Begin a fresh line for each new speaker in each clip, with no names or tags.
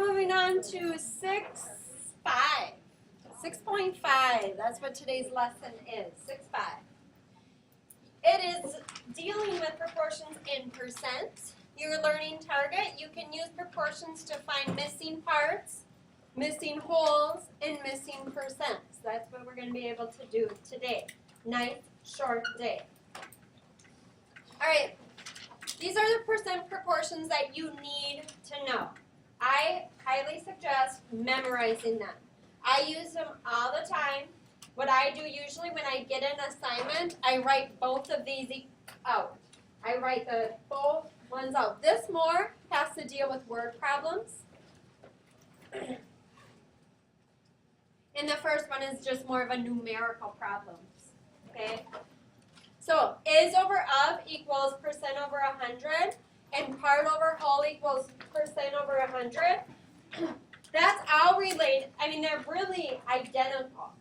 moving on to 6.5. 6.5, that's what today's lesson is, 6.5. It is dealing with proportions in percent. Your learning target, you can use proportions to find missing parts, missing wholes, and missing percents. That's what we're going to be able to do today. Nice, short day. All right, these are the percent proportions that you need to know. I highly suggest memorizing them. I use them all the time. What I do usually when I get an assignment, I write both of these out. I write both ones out. This more has to deal with word problems. And the first one is just more of a numerical problems. Okay? So, is over of equals percent over 100, and part over whole equals percent over 100. That's all related. I mean, they're really identical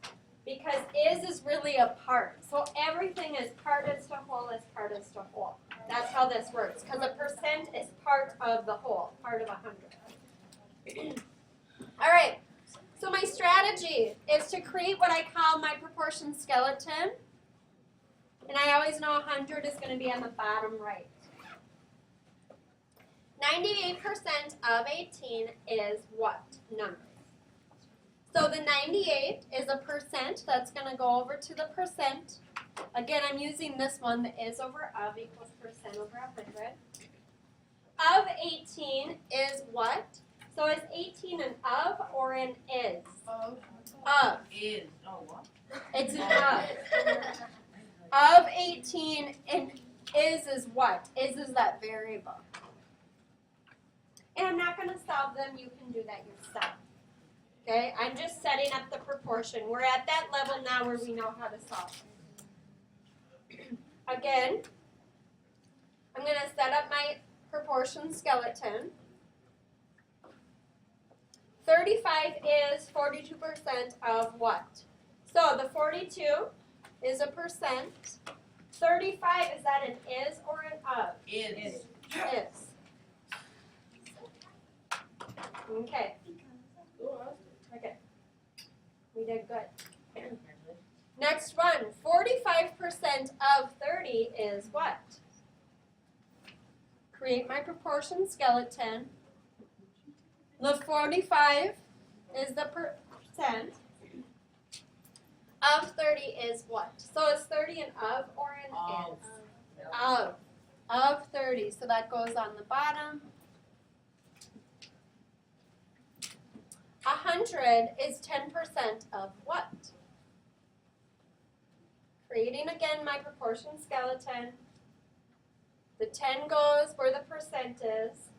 because is really a part. So everything is part is to whole is part is to whole. That's how this works because a percent is part of the whole, part of 100. All right. So my strategy is to create what I call my proportion skeleton. And I always know 100 is going to be on the bottom right. 98% of 18 is what number? So the 98 is a percent. That's going to go over to the percent. Again, I'm using this one, the is over of equals percent over 100. Of 18 is what? So is 18 an of or an is? Of.
Is. Oh, what?
It's an of. Of 18 and is what? Is that variable. And I'm not going to solve them. You can do that yourself. Okay? I'm just setting up the proportion. We're at that level now where we know how to solve. Again, I'm going to set up my proportion skeleton. 35 is 42% of what? So the 42 is a percent. 35, is that an is or an of?
Is.
Is. Okay. Okay. We did good. Next one. 45% of 30 is what? Create my proportion skeleton. The 45 is the percent. Of 30 is what? So is 30 an of or an is? Of. Of 30. So that goes on the bottom. 100 is 10% of what? Creating again my proportion skeleton. The 10 goes where the percent is.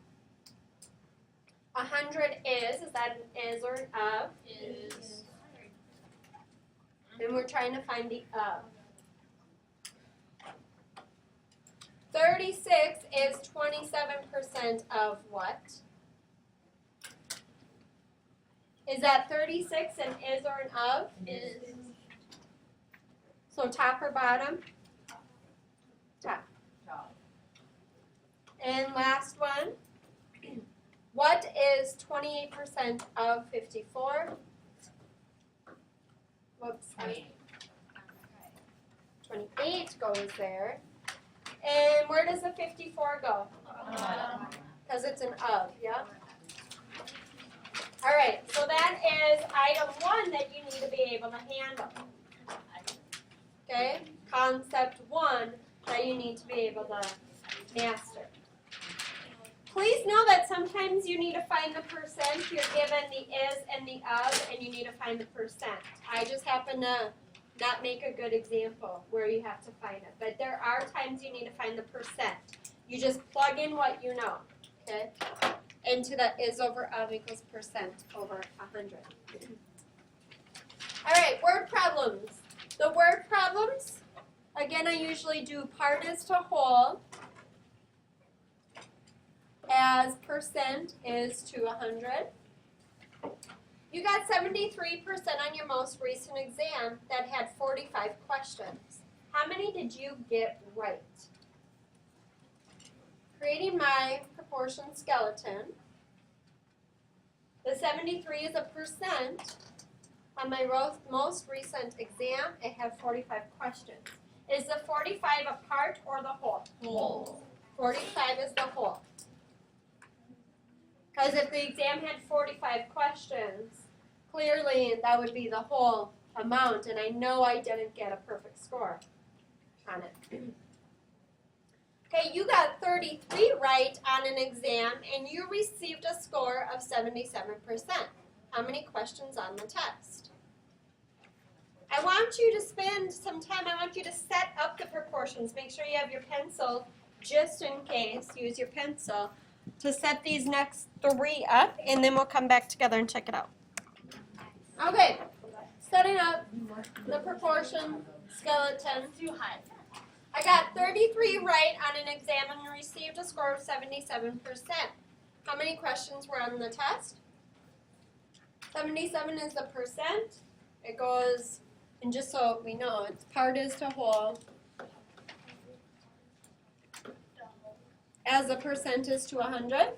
100 is that an is or an of?
Is.
And we're trying to find the of. 36 is 27% of what? Is that 36 an is or an of?
Is.
So top or bottom? Top. And last one. What is 28% of 54? Whoops. 28 goes there. And where does the 54 go? Because it's an of, yeah? All right, so that is item 1 that you need to be able to handle. Okay? Concept 1 that you need to be able to master. Please know that sometimes you need to find the percent. You're given the is and the of, and you need to find the percent. I just happen to not make a good example where you have to find it. But there are times you need to find the percent. You just plug in what you know, okay, into the is over of equals percent over 100. All right, word problems. The word problems, again, I usually do part is to whole as percent is to 100. You got 73% on your most recent exam that had 45 questions. How many did you get right? Creating my proportion skeleton. 73 is a percent. On my most recent exam, it had 45 questions. Is the 45 a part or the whole?
Whole.
45 is the whole. Because if the exam had 45 questions, clearly that would be the whole amount, and I know I didn't get a perfect score on it. Okay, you got 33 right on an exam, and you received a score of 77%. How many questions on the test? I want you to spend some time, I want you to set up the proportions. Make sure you have your pencil, just in case, use your pencil to set these next 3 up, and then we'll come back together and check it out. Okay, setting up the proportion skeleton.
Too high.
I got 33 right on an exam and received a score of 77%. How many questions were on the test? 77 is the percent. It goes, and just so we know, its part is to whole. As a percent is to 100.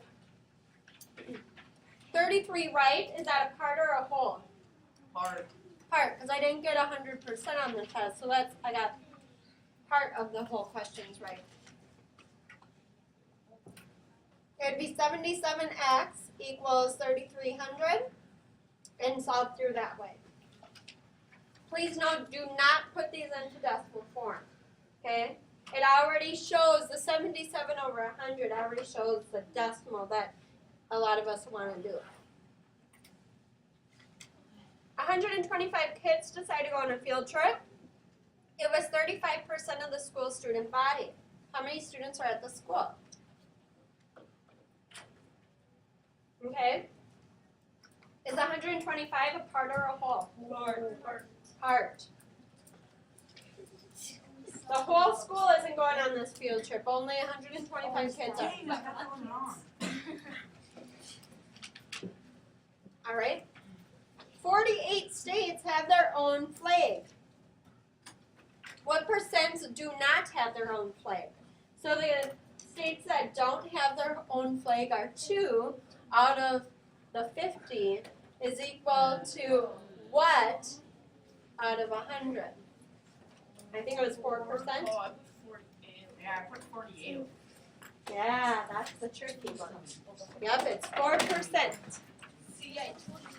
33 right, is that a part or a whole?
Part.
Part, because I didn't get 100% on the test, so I got part of the whole questions right. It would be 77x equals 3,300, and solve through that way. Please note, do not put these into decimal form, okay? It already shows the 77 over 100 already shows the decimal that a lot of us want to do. 125 kids decided to go on a field trip. It was 35% of the school student body. How many students are at the school? Okay. Is 125 a part or a whole? Part. The whole school isn't going on this field trip. Only 125 kids are. All right. 48 states have their own flag. What percent do not have their own flag? So the states that don't have their own flag are 2 out of the 50 is equal to what out of 100? I think it was 4%.
Oh, I put 48. Yeah, I put 48.
Yeah, that's the tricky one. Yep, it's 4%.
See, I told you